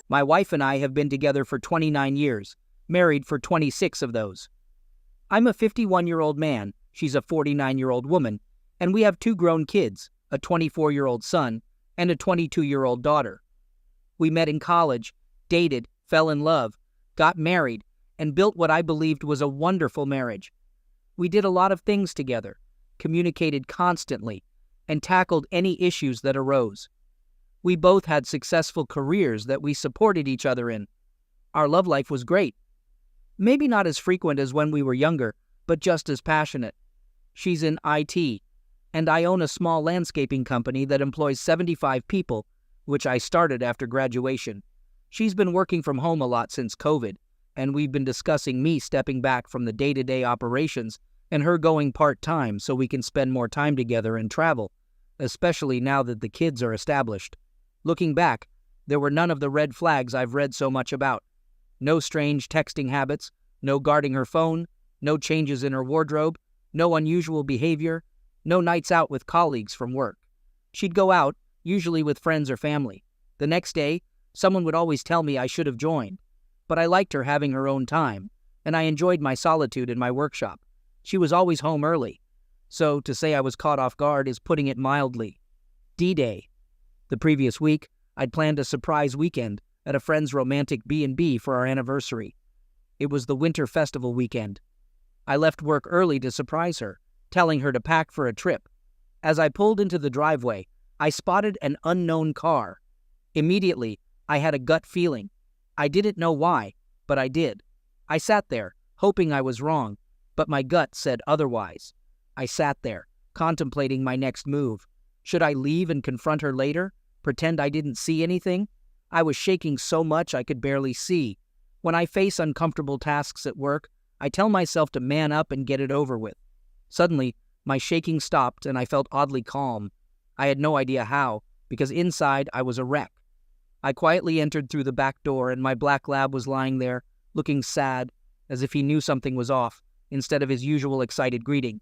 My wife and I have been together for 29 years, married for 26 of those. I'm a 51-year-old man, she's a 49-year-old woman, and we have 2 grown kids, a 24-year-old son and a 22-year-old daughter. We met in college, dated, fell in love, got married, and built what I believed was a wonderful marriage. We did a lot of things together, communicated constantly, and tackled any issues that arose. We both had successful careers that we supported each other in. Our love life was great. Maybe not as frequent as when we were younger, but just as passionate. She's in IT, and I own a small landscaping company that employs 75 people, which I started after graduation. She's been working from home a lot since COVID, and we've been discussing me stepping back from the day-to-day operations and her going part-time so we can spend more time together and travel, especially now that the kids are established. Looking back, there were none of the red flags I've read so much about. No strange texting habits, no guarding her phone, no changes in her wardrobe, no unusual behavior, no nights out with colleagues from work. She'd go out, usually with friends or family. The next day, someone would always tell me I should have joined. But I liked her having her own time, and I enjoyed my solitude in my workshop. She was always home early. So to say I was caught off guard is putting it mildly. D-Day. The previous week, I'd planned a surprise weekend at a friend's romantic B&B for our anniversary. It was the Winter Festival weekend. I left work early to surprise her, telling her to pack for a trip. As I pulled into the driveway, I spotted an unknown car. Immediately, I had a gut feeling. I didn't know why, but I did. I sat there, hoping I was wrong, but my gut said otherwise. I sat there, contemplating my next move. Should I leave and confront her later? Pretend I didn't see anything? I was shaking so much I could barely see. When I face uncomfortable tasks at work, I tell myself to man up and get it over with. Suddenly, my shaking stopped and I felt oddly calm. I had no idea how, because inside I was a wreck. I quietly entered through the back door and my black lab was lying there, looking sad, as if he knew something was off, instead of his usual excited greeting.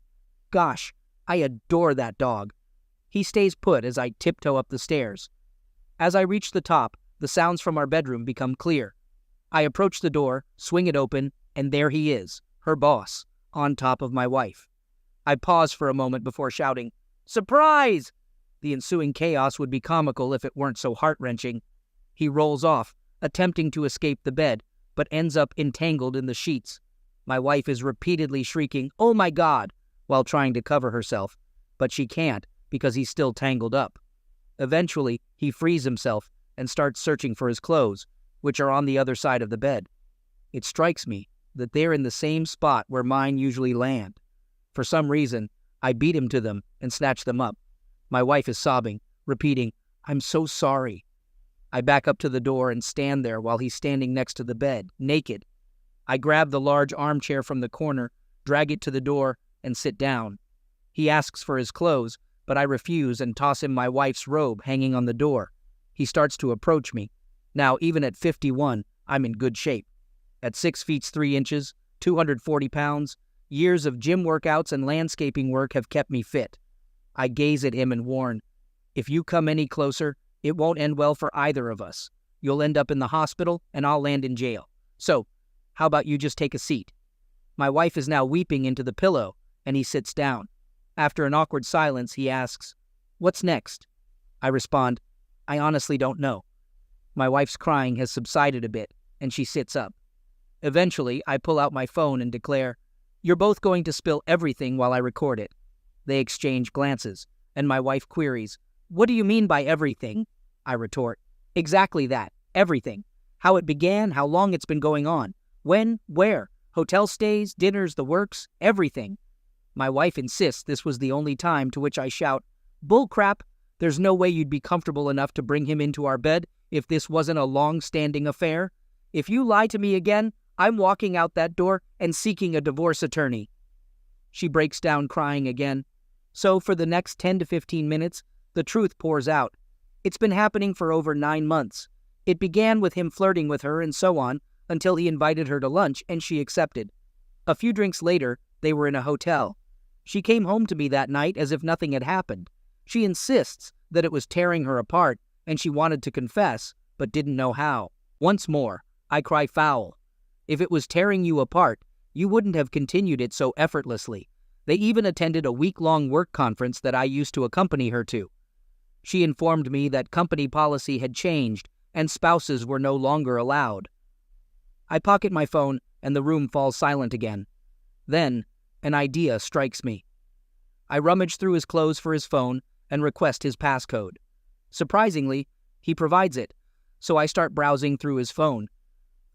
Gosh, I adore that dog. He stays put as I tiptoe up the stairs. As I reach the top, the sounds from our bedroom become clear. I approach the door, swing it open, and there he is, her boss, on top of my wife. I pause for a moment before shouting, "Surprise!" The ensuing chaos would be comical if it weren't so heart-wrenching. He rolls off, attempting to escape the bed, but ends up entangled in the sheets. My wife is repeatedly shrieking, "Oh my God!" while trying to cover herself, but she can't because he's still tangled up. Eventually, he frees himself and starts searching for his clothes, which are on the other side of the bed. It strikes me that they're in the same spot where mine usually land. For some reason, I beat him to them and snatch them up. My wife is sobbing, repeating, "I'm so sorry." I back up to the door and stand there while he's standing next to the bed, naked. I grab the large armchair from the corner, drag it to the door, and sit down. He asks for his clothes, but I refuse and toss him my wife's robe hanging on the door. He starts to approach me. Now, even at 51, I'm in good shape. At 6 feet 3 inches, 240 pounds, years of gym workouts and landscaping work have kept me fit. I gaze at him and warn, "If you come any closer, it won't end well for either of us. You'll end up in the hospital and I'll land in jail. So, how about you just take a seat?" My wife is now weeping into the pillow, and he sits down. After an awkward silence, he asks, "What's next?" I respond, "I honestly don't know." My wife's crying has subsided a bit, and she sits up. Eventually, I pull out my phone and declare, "You're both going to spill everything while I record it." They exchange glances, and my wife queries, "What do you mean by everything?" I retort, "Exactly that, everything. How it began, how long it's been going on, when, where, hotel stays, dinners, the works, everything." My wife insists this was the only time, to which I shout, "Bull crap! There's no way you'd be comfortable enough to bring him into our bed if this wasn't a long-standing affair. If you lie to me again, I'm walking out that door and seeking a divorce attorney." She breaks down crying again. So for the next 10 to 15 minutes, the truth pours out. It's been happening for over 9 months. It began with him flirting with her and so on, until he invited her to lunch and she accepted. A few drinks later, they were in a hotel. She came home to me that night as if nothing had happened. She insists that it was tearing her apart and she wanted to confess, but didn't know how. Once more, I cry foul. If it was tearing you apart, you wouldn't have continued it so effortlessly. They even attended a week-long work conference that I used to accompany her to. She informed me that company policy had changed and spouses were no longer allowed. I pocket my phone and the room falls silent again. Then, an idea strikes me. I rummage through his clothes for his phone and request his passcode. Surprisingly, he provides it, so I start browsing through his phone.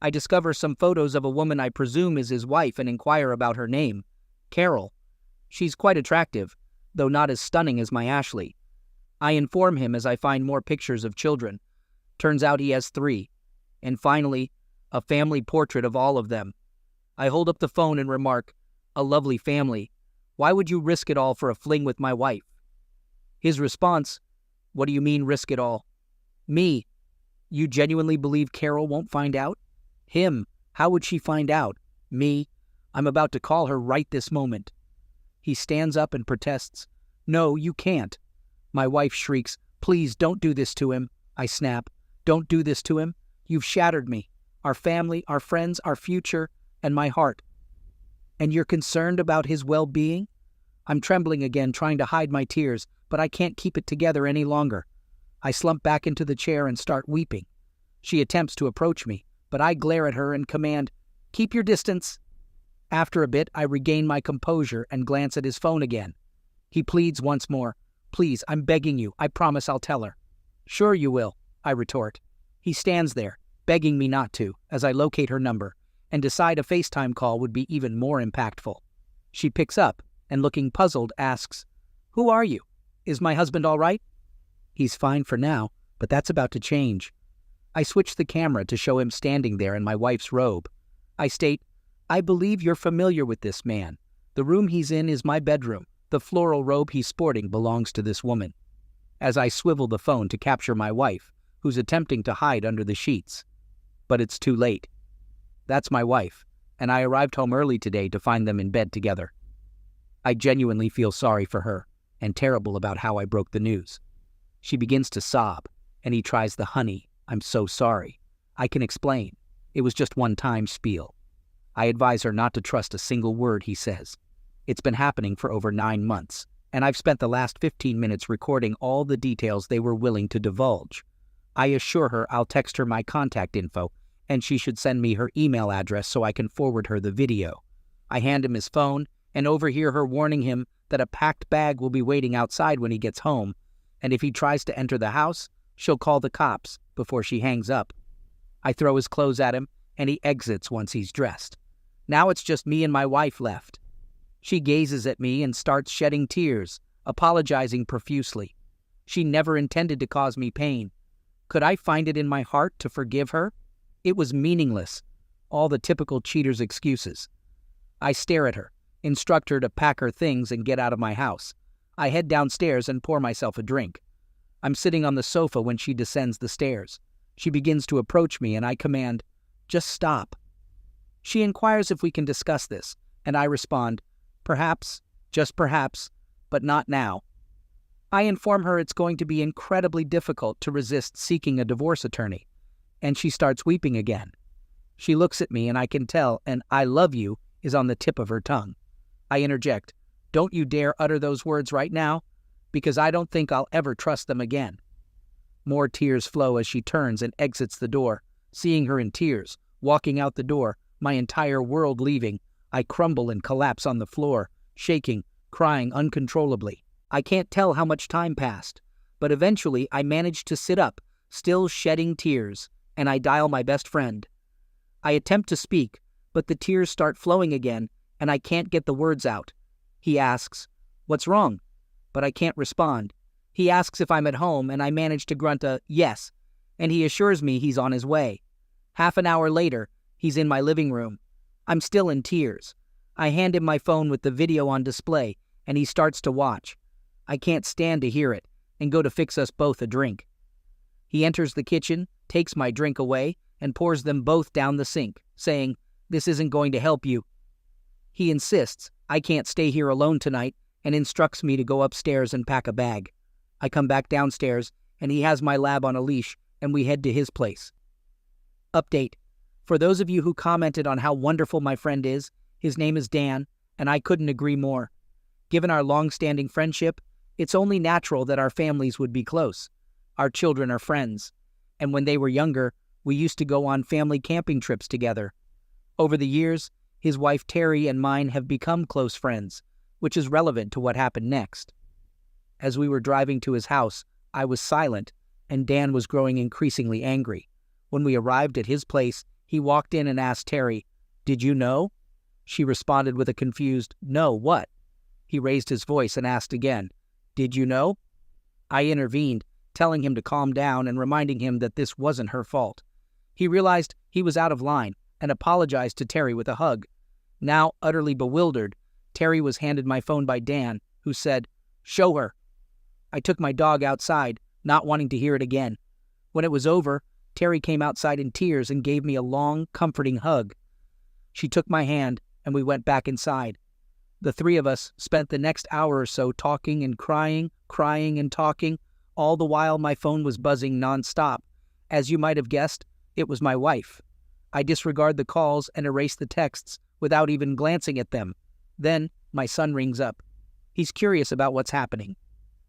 I discover some photos of a woman I presume is his wife and inquire about her name, Carol. She's quite attractive, though not as stunning as my Ashley. I inform him as I find more pictures of children. Turns out he has 3. And finally, a family portrait of all of them. I hold up the phone and remark, "A lovely family. Why would you risk it all for a fling with my wife?" His response, "What do you mean risk it all?" Me, "You genuinely believe Carol won't find out?" Him, "How would she find out?" Me, "I'm about to call her right this moment." He stands up and protests, "No, you can't." My wife shrieks, "Please don't do this to him." I snap, "Don't do this to him. You've shattered me, our family, our friends, our future, and my heart." "And you're concerned about his well-being?" I'm trembling again, trying to hide my tears, but I can't keep it together any longer. I slump back into the chair and start weeping. She attempts to approach me, but I glare at her and command, "Keep your distance." After a bit, I regain my composure and glance at his phone again. He pleads once more, "Please, I'm begging you. I promise I'll tell her." "Sure you will," I retort. He stands there, begging me not to, as I locate her number and decide a FaceTime call would be even more impactful. She picks up and, looking puzzled, asks, "Who are you? Is my husband all right?" He's fine for now, but that's about to change. I switch the camera to show him standing there in my wife's robe. I state, "I believe you're familiar with this man. The room he's in is my bedroom. The floral robe he's sporting belongs to this woman." As I swivel the phone to capture my wife, who's attempting to hide under the sheets. But it's too late. That's my wife, and I arrived home early today to find them in bed together. I genuinely feel sorry for her, and terrible about how I broke the news. She begins to sob, and he tries the "honey, I'm so sorry. I can explain. It was just one time" spiel. I advise her not to trust a single word he says. It's been happening for over 9 months, and I've spent the last 15 minutes recording all the details they were willing to divulge. I assure her I'll text her my contact info, and she should send me her email address so I can forward her the video. I hand him his phone and overhear her warning him that a packed bag will be waiting outside when he gets home, and if he tries to enter the house, she'll call the cops before she hangs up. I throw his clothes at him, and he exits once he's dressed. Now it's just me and my wife left. She gazes at me and starts shedding tears, apologizing profusely. She never intended to cause me pain. Could I find it in my heart to forgive her? It was meaningless. All the typical cheater's excuses. I stare at her, instruct her to pack her things and get out of my house. I head downstairs and pour myself a drink. I'm sitting on the sofa when she descends the stairs. She begins to approach me and I command, "Just stop." She inquires if we can discuss this, and I respond, "Perhaps, just perhaps, but not now." I inform her it's going to be incredibly difficult to resist seeking a divorce attorney, and she starts weeping again. She looks at me and I can tell an "I love you" is on the tip of her tongue. I interject, "Don't you dare utter those words right now, because I don't think I'll ever trust them again." More tears flow as she turns and exits the door. Seeing her in tears, walking out the door, my entire world leaving, I crumble and collapse on the floor, shaking, crying uncontrollably. I can't tell how much time passed, but eventually I manage to sit up, still shedding tears, and I dial my best friend. I attempt to speak, but the tears start flowing again, and I can't get the words out. He asks, "What's wrong?" But I can't respond. He asks if I'm at home, and I manage to grunt a "yes," and he assures me he's on his way. Half an hour later, he's in my living room. I'm still in tears. I hand him my phone with the video on display, and he starts to watch. I can't stand to hear it, and go to fix us both a drink. He enters the kitchen, takes my drink away, and pours them both down the sink, saying, "This isn't going to help you." He insists I can't stay here alone tonight, and instructs me to go upstairs and pack a bag. I come back downstairs, and he has my lab on a leash, and we head to his place. Update. For those of you who commented on how wonderful my friend is, his name is Dan, and I couldn't agree more. Given our long-standing friendship, it's only natural that our families would be close. Our children are friends, and when they were younger, we used to go on family camping trips together. Over the years, his wife Terry and mine have become close friends, which is relevant to what happened next. As we were driving to his house, I was silent, and Dan was growing increasingly angry. When we arrived at his place, he walked in and asked Terry, "Did you know?" She responded with a confused, "No, what?" He raised his voice and asked again, "Did you know?" I intervened, telling him to calm down and reminding him that this wasn't her fault. He realized he was out of line and apologized to Terry with a hug. Now, utterly bewildered, Terry was handed my phone by Dan, who said, "Show her." I took my dog outside, not wanting to hear it again. When it was over, Terry came outside in tears and gave me a long, comforting hug. She took my hand, and we went back inside. The three of us spent the next hour or so talking and crying and talking, all the while my phone was buzzing nonstop. As you might have guessed, it was my wife. I disregard the calls and erase the texts without even glancing at them. Then, my son rings up. He's curious about what's happening.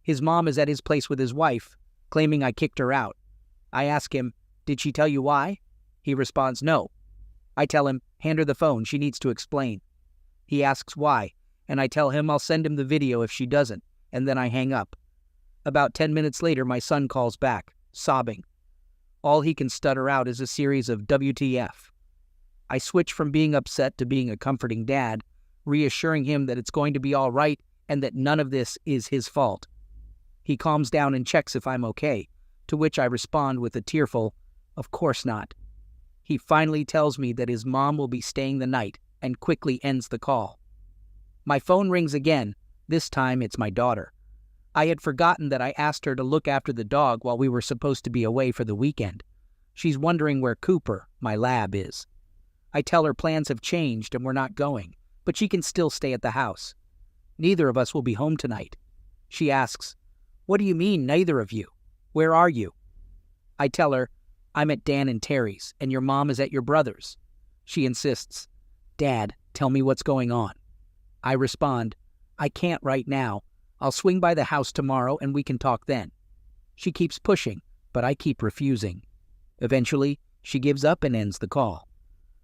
His mom is at his place with his wife, claiming I kicked her out. I ask him, "Did she tell you why?" He responds, "No." I tell him, "Hand her the phone, she needs to explain." He asks why, and I tell him I'll send him the video if she doesn't, and then I hang up. About 10 minutes later, my son calls back, sobbing. All he can stutter out is a series of WTF. I switch from being upset to being a comforting dad, reassuring him that it's going to be all right and that none of this is his fault. He calms down and checks if I'm okay, to which I respond with a tearful, "Of course not." He finally tells me that his mom will be staying the night and quickly ends the call. My phone rings again. This time it's my daughter. I had forgotten that I asked her to look after the dog while we were supposed to be away for the weekend. She's wondering where Cooper, my lab, is. I tell her plans have changed and we're not going, but she can still stay at the house. Neither of us will be home tonight. She asks, "What do you mean, neither of you? Where are you?" I tell her, "I'm at Dan and Terry's, and your mom is at your brother's." She insists, "Dad, tell me what's going on." I respond, "I can't right now. I'll swing by the house tomorrow and we can talk then." She keeps pushing, but I keep refusing. Eventually, she gives up and ends the call.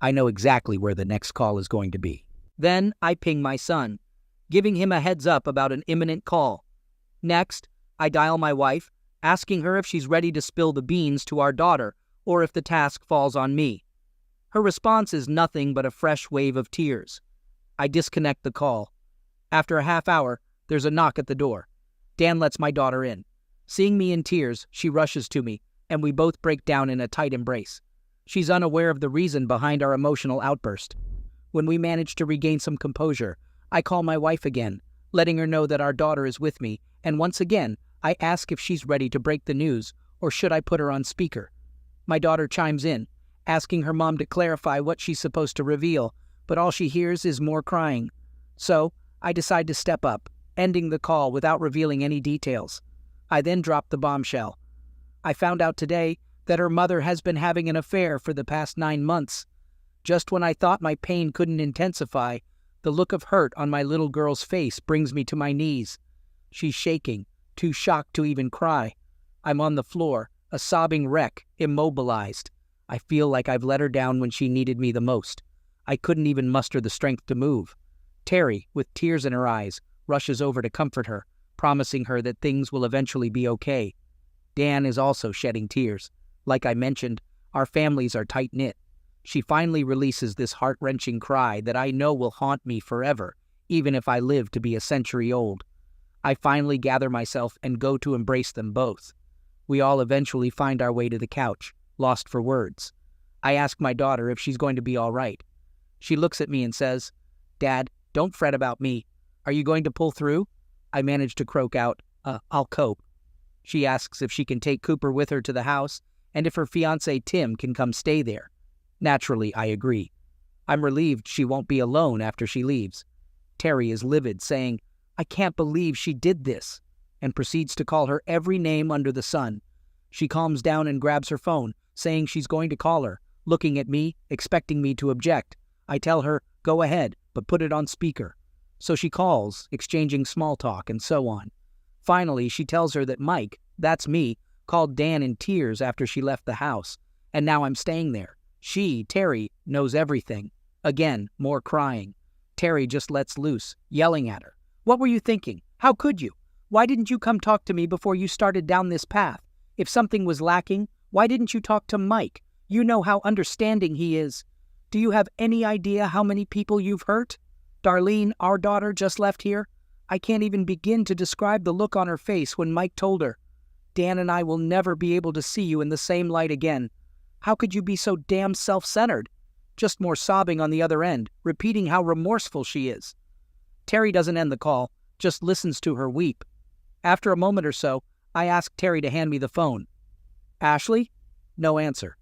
I know exactly where the next call is going to be. Then I ping my son, giving him a heads up about an imminent call. Next, I dial my wife, asking her if she's ready to spill the beans to our daughter or if the task falls on me. Her response is nothing but a fresh wave of tears. I disconnect the call. After a half hour, there's a knock at the door. Dan lets my daughter in. Seeing me in tears, she rushes to me, and we both break down in a tight embrace. She's unaware of the reason behind our emotional outburst. When we manage to regain some composure, I call my wife again, letting her know that our daughter is with me, and once again, I ask if she's ready to break the news, or should I put her on speaker. My daughter chimes in, asking her mom to clarify what she's supposed to reveal, but all she hears is more crying. So, I decide to step up, ending the call without revealing any details. I then drop the bombshell. I found out today that her mother has been having an affair for the past 9 months. Just when I thought my pain couldn't intensify, the look of hurt on my little girl's face brings me to my knees. She's shaking, too shocked to even cry. I'm on the floor, a sobbing wreck, immobilized. I feel like I've let her down when she needed me the most. I couldn't even muster the strength to move. Terry, with tears in her eyes, rushes over to comfort her, promising her that things will eventually be okay. Dan is also shedding tears. Like I mentioned, our families are tight-knit. She finally releases this heart-wrenching cry that I know will haunt me forever, even if I live to be a century old. I finally gather myself and go to embrace them both. We all eventually find our way to the couch, lost for words. I ask my daughter if she's going to be all right. She looks at me and says, "Dad, don't fret about me. Are you going to pull through?" I manage to croak out, "I'll cope." She asks if she can take Cooper with her to the house and if her fiancé Tim can come stay there. Naturally, I agree. I'm relieved she won't be alone after she leaves. Terry is livid, saying, "I can't believe she did this," and proceeds to call her every name under the sun. She calms down and grabs her phone, saying she's going to call her, looking at me, expecting me to object. I tell her, go ahead, but put it on speaker. So she calls, exchanging small talk and so on. Finally, she tells her that Mike, that's me, called Dan in tears after she left the house, and now I'm staying there. She, Terry, knows everything. Again, more crying. Terry just lets loose, yelling at her. What were you thinking? How could you? Why didn't you come talk to me before you started down this path? If something was lacking, why didn't you talk to Mike? You know how understanding he is. Do you have any idea how many people you've hurt? Darlene, our daughter, just left here. I can't even begin to describe the look on her face when Mike told her, Dan and I will never be able to see you in the same light again. How could you be so damn self-centered? Just more sobbing on the other end, repeating how remorseful she is. Terry doesn't end the call, just listens to her weep. After a moment or so, I ask Terry to hand me the phone. Ashley? No answer.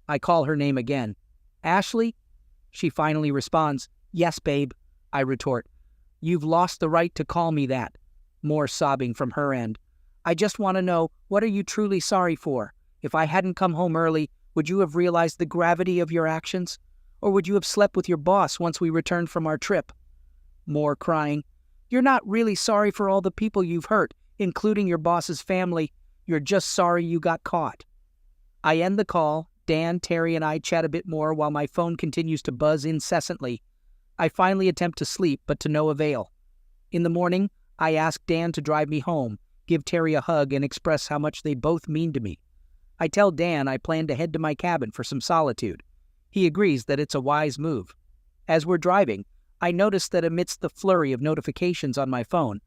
I call her name again. Ashley? She finally responds, Yes, babe. I retort, You've lost the right to call me that. More sobbing from her end. I just want to know, what are you truly sorry for? If I hadn't come home early, would you have realized the gravity of your actions? Or would you have slept with your boss once we returned from our trip? More crying. You're not really sorry for all the people you've hurt, including your boss's family. You're just sorry you got caught. I end the call. Dan, Terry, and I chat a bit more while my phone continues to buzz incessantly. I finally attempt to sleep, but to no avail. In the morning, I ask Dan to drive me home, give Terry a hug, and express how much they both mean to me. I tell Dan I plan to head to my cabin for some solitude. He agrees that it's a wise move. As we're driving, I notice that amidst the flurry of notifications on my phone,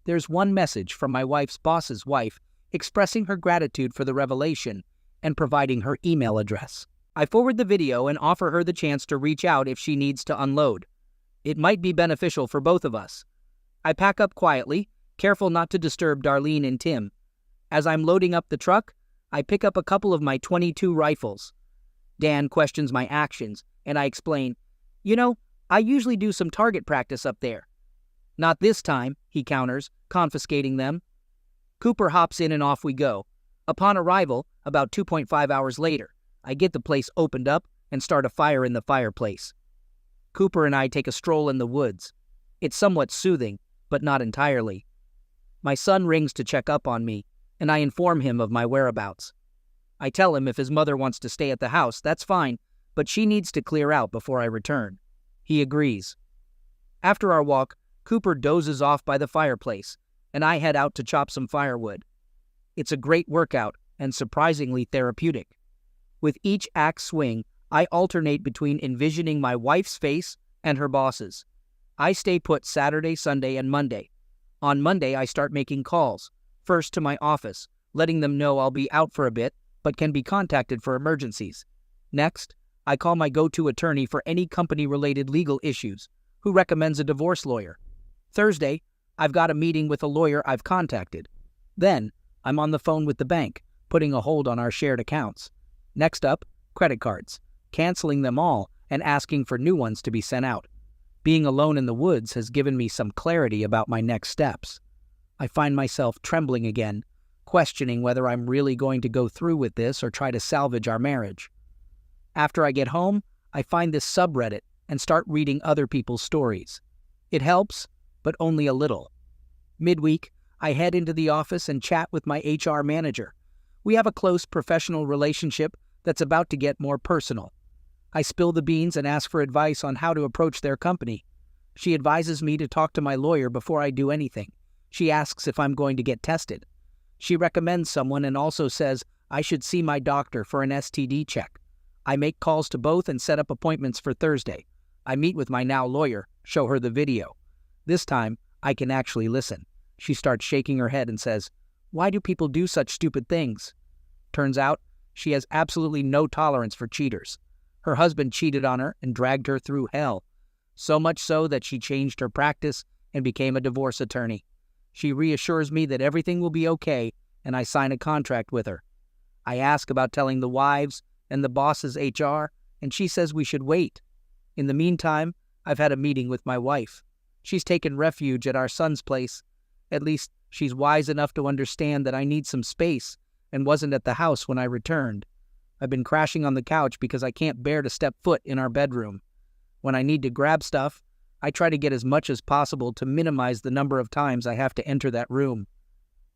there's one message from my wife's boss's wife expressing her gratitude for the revelation and providing her email address. I forward the video and offer her the chance to reach out if she needs to unload. It might be beneficial for both of us. I pack up quietly, careful not to disturb Darlene and Tim. As I'm loading up the truck, I pick up a couple of my .22 rifles. Dan questions my actions, and I explain, I usually do some target practice up there. Not this time, he counters, confiscating them. Cooper hops in and off we go. Upon arrival, about 2.5 hours later, I get the place opened up and start a fire in the fireplace. Cooper and I take a stroll in the woods. It's somewhat soothing, but not entirely. My son rings to check up on me, and I inform him of my whereabouts. I tell him if his mother wants to stay at the house, that's fine, but she needs to clear out before I return. He agrees. After our walk, Cooper dozes off by the fireplace, and I head out to chop some firewood. It's a great workout and surprisingly therapeutic. With each axe swing, I alternate between envisioning my wife's face and her boss's. I stay put Saturday, Sunday, and Monday. On Monday, I start making calls, first to my office, letting them know I'll be out for a bit, but can be contacted for emergencies. Next, I call my go-to attorney for any company-related legal issues, who recommends a divorce lawyer. Thursday, I've got a meeting with a lawyer I've contacted. Then, I'm on the phone with the bank, putting a hold on our shared accounts. Next up, credit cards, canceling them all and asking for new ones to be sent out. Being alone in the woods has given me some clarity about my next steps. I find myself trembling again, questioning whether I'm really going to go through with this or try to salvage our marriage. After I get home, I find this subreddit and start reading other people's stories. It helps, but only a little. Midweek, I head into the office and chat with my HR manager. We have a close professional relationship that's about to get more personal. I spill the beans and ask for advice on how to approach their company. She advises me to talk to my lawyer before I do anything. She asks if I'm going to get tested. She recommends someone and also says I should see my doctor for an STD check. I make calls to both and set up appointments for Thursday. I meet with my now lawyer, show her the video. This time, I can actually listen. She starts shaking her head and says, "Why do people do such stupid things?" Turns out, she has absolutely no tolerance for cheaters. Her husband cheated on her and dragged her through hell, so much so that she changed her practice and became a divorce attorney. She reassures me that everything will be okay, and I sign a contract with her. I ask about telling the wives and the boss's HR, and she says we should wait. In the meantime, I've had a meeting with my wife. She's taken refuge at our son's place. At least, she's wise enough to understand that I need some space and wasn't at the house when I returned. I've been crashing on the couch because I can't bear to step foot in our bedroom. When I need to grab stuff, I try to get as much as possible to minimize the number of times I have to enter that room.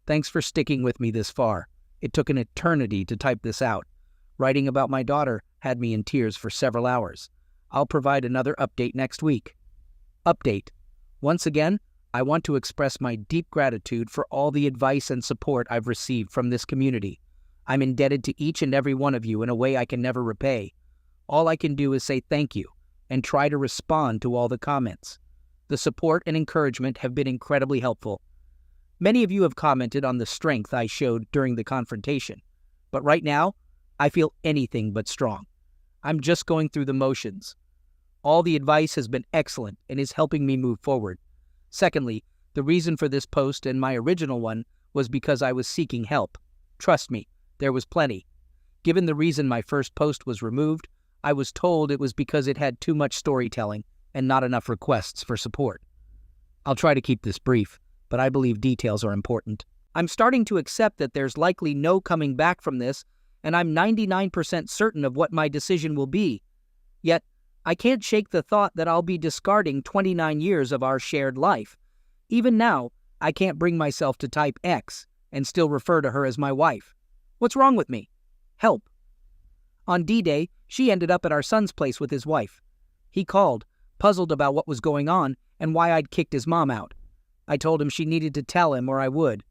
Thanks for sticking with me this far. It took an eternity to type this out. Writing about my daughter had me in tears for several hours. I'll provide another update next week. Update. Once again, I want to express my deep gratitude for all the advice and support I've received from this community. I'm indebted to each and every one of you in a way I can never repay. All I can do is say thank you and try to respond to all the comments. The support and encouragement have been incredibly helpful. Many of you have commented on the strength I showed during the confrontation, but right now, I feel anything but strong. I'm just going through the motions. All the advice has been excellent and is helping me move forward. Secondly, the reason for this post and my original one was because I was seeking help. Trust me, there was plenty. Given the reason my first post was removed, I was told it was because it had too much storytelling and not enough requests for support. I'll try to keep this brief, but I believe details are important. I'm starting to accept that there's likely no coming back from this, and I'm 99% certain of what my decision will be. Yet, I can't shake the thought that I'll be discarding 29 years of our shared life. Even now, I can't bring myself to type X and still refer to her as my wife. What's wrong with me? Help. On D-Day, she ended up at our son's place with his wife. He called, puzzled about what was going on and why I'd kicked his mom out. I told him she needed to tell him or I would.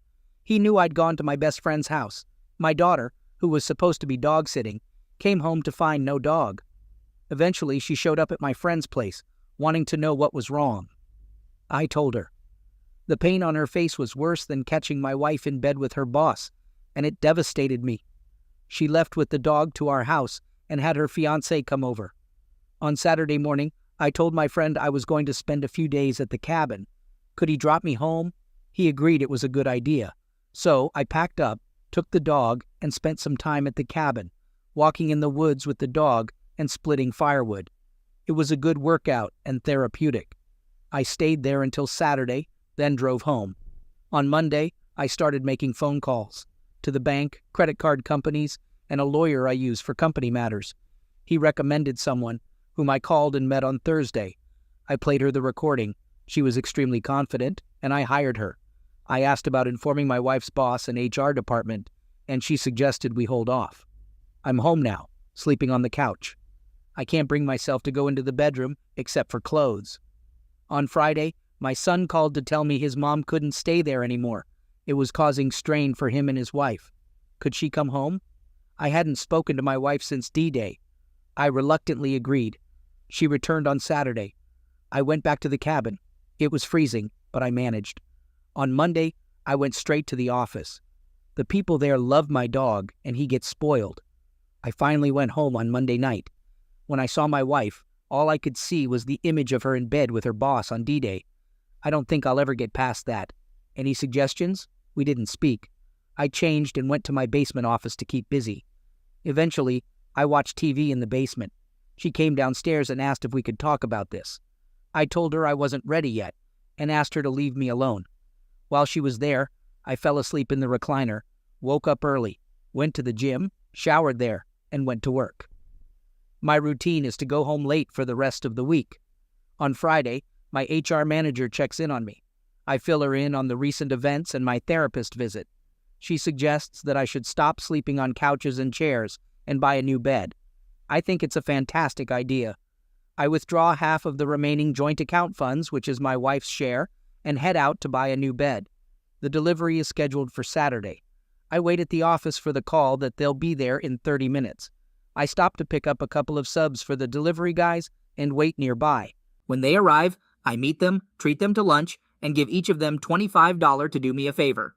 He knew I'd gone to my best friend's house. My daughter, who was supposed to be dog-sitting, came home to find no dog. Eventually, she showed up at my friend's place, wanting to know what was wrong. I told her. The pain on her face was worse than catching my wife in bed with her boss, and it devastated me. She left with the dog to our house and had her fiancé come over. On Saturday morning, I told my friend I was going to spend a few days at the cabin. Could he drop me home? He agreed it was a good idea. So I packed up, took the dog, and spent some time at the cabin, walking in the woods with the dog and splitting firewood. It was a good workout and therapeutic. I stayed there until Saturday, then drove home. On Monday, I started making phone calls to the bank, credit card companies, and a lawyer I use for company matters. He recommended someone, whom I called and met on Thursday. I played her the recording. She was extremely confident, and I hired her. I asked about informing my wife's boss and HR department, and she suggested we hold off. I'm home now, sleeping on the couch. I can't bring myself to go into the bedroom except for clothes. On Friday, my son called to tell me his mom couldn't stay there anymore. It was causing strain for him and his wife. Could she come home? I hadn't spoken to my wife since D-Day. I reluctantly agreed. She returned on Saturday. I went back to the cabin. It was freezing, but I managed. On Monday, I went straight to the office. The people there love my dog, and he gets spoiled. I finally went home on Monday night. When I saw my wife, all I could see was the image of her in bed with her boss on D-Day. I don't think I'll ever get past that. Any suggestions? We didn't speak. I changed and went to my basement office to keep busy. Eventually, I watched TV in the basement. She came downstairs and asked if we could talk about this. I told her I wasn't ready yet and asked her to leave me alone. While she was there, I fell asleep in the recliner, woke up early, went to the gym, showered there, and went to work. My routine is to go home late for the rest of the week. On Friday, my HR manager checks in on me. I fill her in on the recent events and my therapist visit. She suggests that I should stop sleeping on couches and chairs and buy a new bed. I think it's a fantastic idea. I withdraw half of the remaining joint account funds, which is my wife's share, and head out to buy a new bed. The delivery is scheduled for Saturday. I wait at the office for the call that they'll be there in 30 minutes. I stop to pick up a couple of subs for the delivery guys and wait nearby. When they arrive, I meet them, treat them to lunch, and give each of them $25 to do me a favor.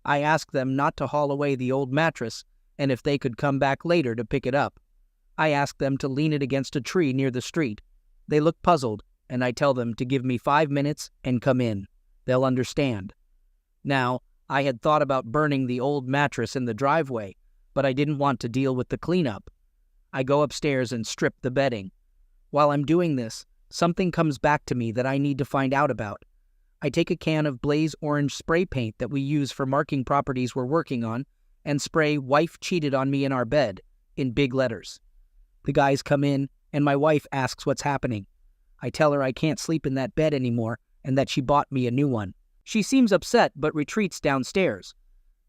I ask them not to haul away the old mattress, and if they could come back later to pick it up. I ask them to lean it against a tree near the street. They look puzzled, and I tell them to give me 5 minutes and come in. They'll understand. Now, I had thought about burning the old mattress in the driveway, but I didn't want to deal with the cleanup. I go upstairs and strip the bedding. While I'm doing this, something comes back to me that I need to find out about. I take a can of Blaze Orange spray paint that we use for marking properties we're working on and spray "Wife cheated on me in our bed" in big letters. The guys come in, and my wife asks what's happening. I tell her I can't sleep in that bed anymore and that she bought me a new one. She seems upset but retreats downstairs.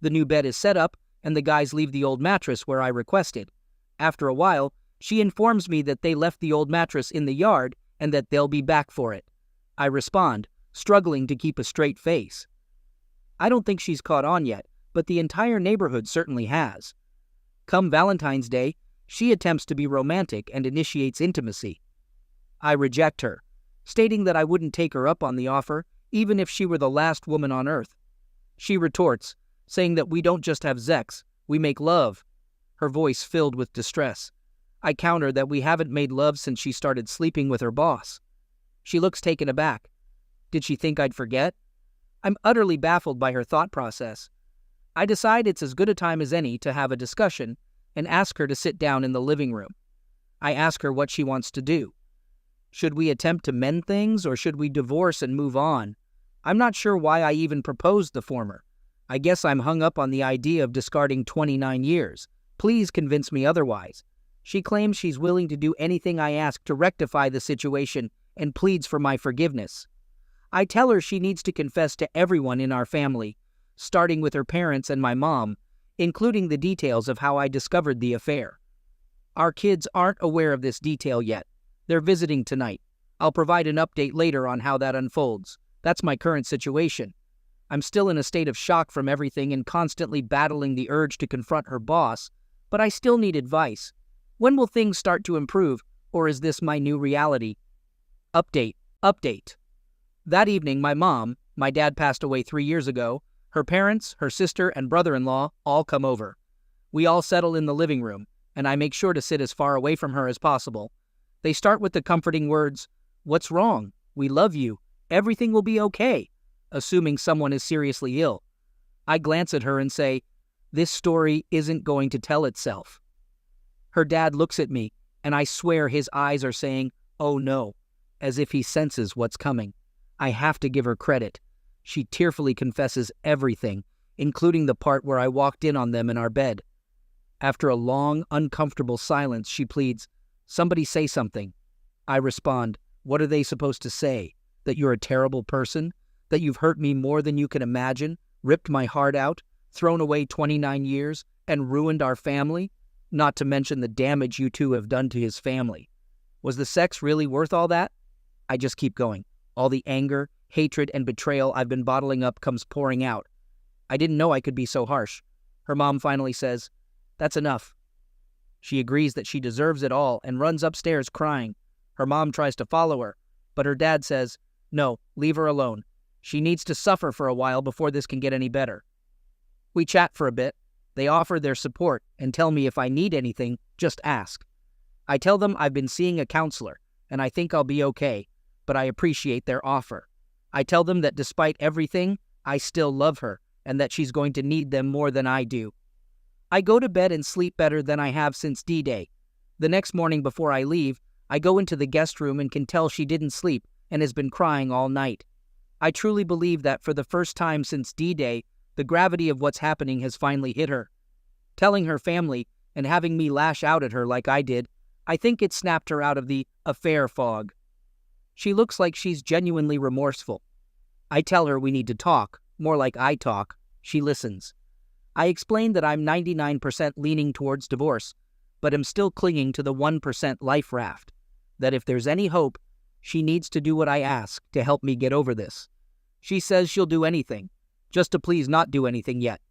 The new bed is set up, and the guys leave the old mattress where I requested. After a while, she informs me that they left the old mattress in the yard and that they'll be back for it. I respond, struggling to keep a straight face. I don't think she's caught on yet, but the entire neighborhood certainly has. Come Valentine's Day, she attempts to be romantic and initiates intimacy. I reject her, stating that I wouldn't take her up on the offer, even if she were the last woman on earth. She retorts, saying that we don't just have sex, we make love, her voice filled with distress. I counter that we haven't made love since she started sleeping with her boss. She looks taken aback. Did she think I'd forget? I'm utterly baffled by her thought process. I decide it's as good a time as any to have a discussion and ask her to sit down in the living room. I ask her what she wants to do. Should we attempt to mend things, or should we divorce and move on? I'm not sure why I even proposed the former. I guess I'm hung up on the idea of discarding 29 years. Please convince me otherwise. She claims she's willing to do anything I ask to rectify the situation and pleads for my forgiveness. I tell her she needs to confess to everyone in our family, starting with her parents and my mom, including the details of how I discovered the affair. Our kids aren't aware of this detail yet. They're visiting tonight. I'll provide an update later on how that unfolds. That's my current situation. I'm still in a state of shock from everything and constantly battling the urge to confront her boss, but I still need advice. When will things start to improve, or is this my new reality? Update. That evening, my dad passed away 3 years ago, her parents, her sister, and brother-in-law all come over. We all settle in the living room, and I make sure to sit as far away from her as possible. They start with the comforting words, "What's wrong? We love you. Everything will be okay," assuming someone is seriously ill. I glance at her and say, "This story isn't going to tell itself." Her dad looks at me, and I swear his eyes are saying, "Oh no," as if he senses what's coming. I have to give her credit. She tearfully confesses everything, including the part where I walked in on them in our bed. After a long, uncomfortable silence, she pleads, "Somebody say something." I respond, "What are they supposed to say? That you're a terrible person? That you've hurt me more than you can imagine, ripped my heart out, thrown away 29 years, and ruined our family? Not to mention the damage you two have done to his family. Was the sex really worth all that?" I just keep going. All the anger, hatred, and betrayal I've been bottling up comes pouring out. I didn't know I could be so harsh. Her mom finally says, "That's enough." She agrees that she deserves it all and runs upstairs crying. Her mom tries to follow her, but her dad says, "No, leave her alone. She needs to suffer for a while before this can get any better." We chat for a bit. They offer their support and tell me if I need anything, just ask. I tell them I've been seeing a counselor, and I think I'll be okay, but I appreciate their offer. I tell them that despite everything, I still love her, and that she's going to need them more than I do. I go to bed and sleep better than I have since D-Day. The next morning before I leave, I go into the guest room and can tell she didn't sleep and has been crying all night. I truly believe that for the first time since D-Day, the gravity of what's happening has finally hit her. Telling her family and having me lash out at her like I did, I think it snapped her out of the affair fog. She looks like she's genuinely remorseful. I tell her we need to talk, more like I talk. She listens. I explain that I'm 99% leaning towards divorce, but am still clinging to the 1% life raft. That if there's any hope, she needs to do what I ask to help me get over this. She says she'll do anything, just to please not do anything yet.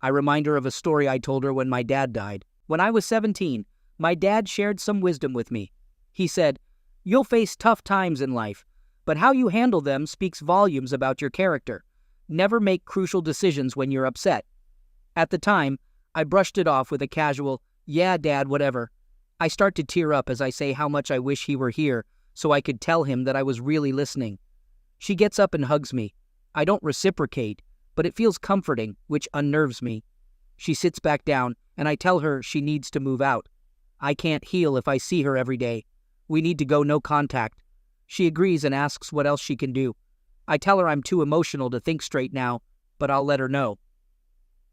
I remind her of a story I told her when my dad died. When I was 17, my dad shared some wisdom with me. He said, "You'll face tough times in life, but how you handle them speaks volumes about your character. Never make crucial decisions when you're upset." At the time, I brushed it off with a casual, "Yeah, Dad, whatever." I start to tear up as I say how much I wish he were here so I could tell him that I was really listening. She gets up and hugs me. I don't reciprocate, but it feels comforting, which unnerves me. She sits back down, and I tell her she needs to move out. I can't heal if I see her every day. We need to go no contact. She agrees and asks what else she can do. I tell her I'm too emotional to think straight now, but I'll let her know.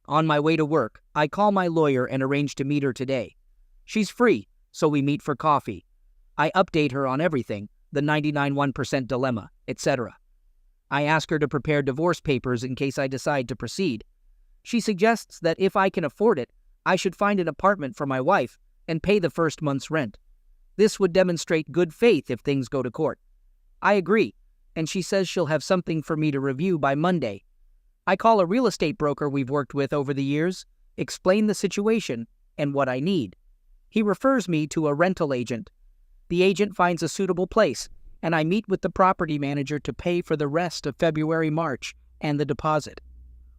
On my way to work, I call my lawyer and arrange to meet her today. She's free, so we meet for coffee. I update her on everything, the 99.1% dilemma, etc. I ask her to prepare divorce papers in case I decide to proceed. She suggests that if I can afford it, I should find an apartment for my wife and pay the first month's rent. This would demonstrate good faith if things go to court. I agree, and she says she'll have something for me to review by Monday. I call a real estate broker we've worked with over the years, explain the situation and what I need. He refers me to a rental agent. The agent finds a suitable place, and I meet with the property manager to pay for the rest of February-March and the deposit.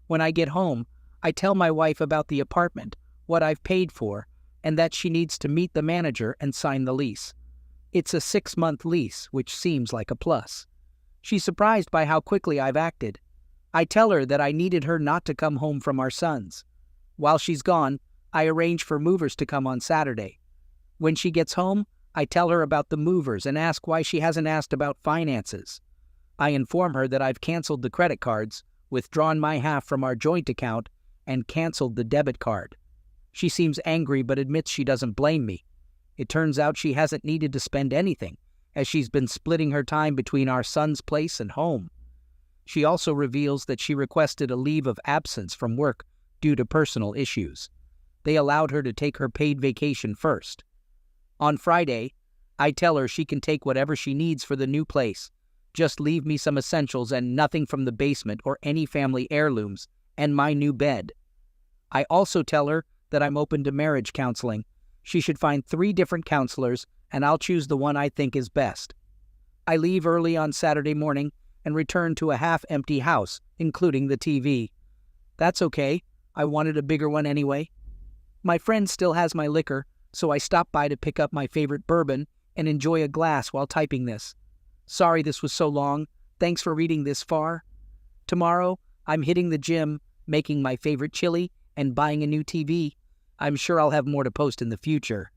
When I get home, I tell my wife about the apartment, what I've paid for, and that she needs to meet the manager and sign the lease. It's a 6-month lease, which seems like a plus. She's surprised by how quickly I've acted. I tell her that I needed her not to come home from our sons. While she's gone, I arrange for movers to come on Saturday. When she gets home, I tell her about the movers and ask why she hasn't asked about finances. I inform her that I've canceled the credit cards, withdrawn my half from our joint account, and canceled the debit card. She seems angry but admits she doesn't blame me. It turns out she hasn't needed to spend anything, as she's been splitting her time between our son's place and home. She also reveals that she requested a leave of absence from work due to personal issues. They allowed her to take her paid vacation first. On Friday, I tell her she can take whatever she needs for the new place. Just leave me some essentials and nothing from the basement or any family heirlooms, and my new bed. I also tell her that I'm open to marriage counseling. She should find 3 different counselors, and I'll choose the one I think is best. I leave early on Saturday morning and return to a half-empty house, including the TV. That's okay. I wanted a bigger one anyway. My friend still has my liquor, so I stop by to pick up my favorite bourbon and enjoy a glass while typing this. Sorry this was so long. Thanks for reading this far. Tomorrow, I'm hitting the gym, making my favorite chili, and buying a new TV. I'm sure I'll have more to post in the future.